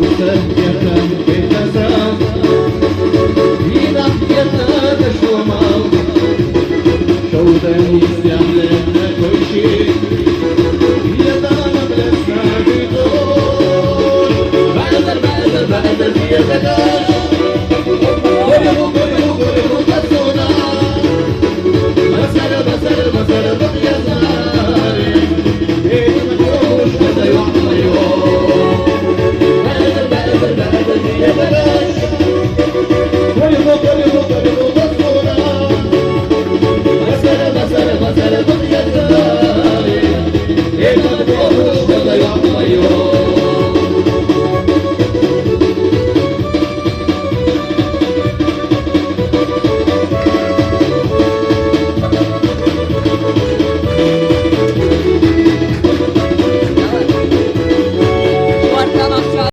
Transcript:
وسهية بتسام هنا يتدشوما شودني سيعلمنا كل شيء يدانا بلسنا بدون بعد في يدك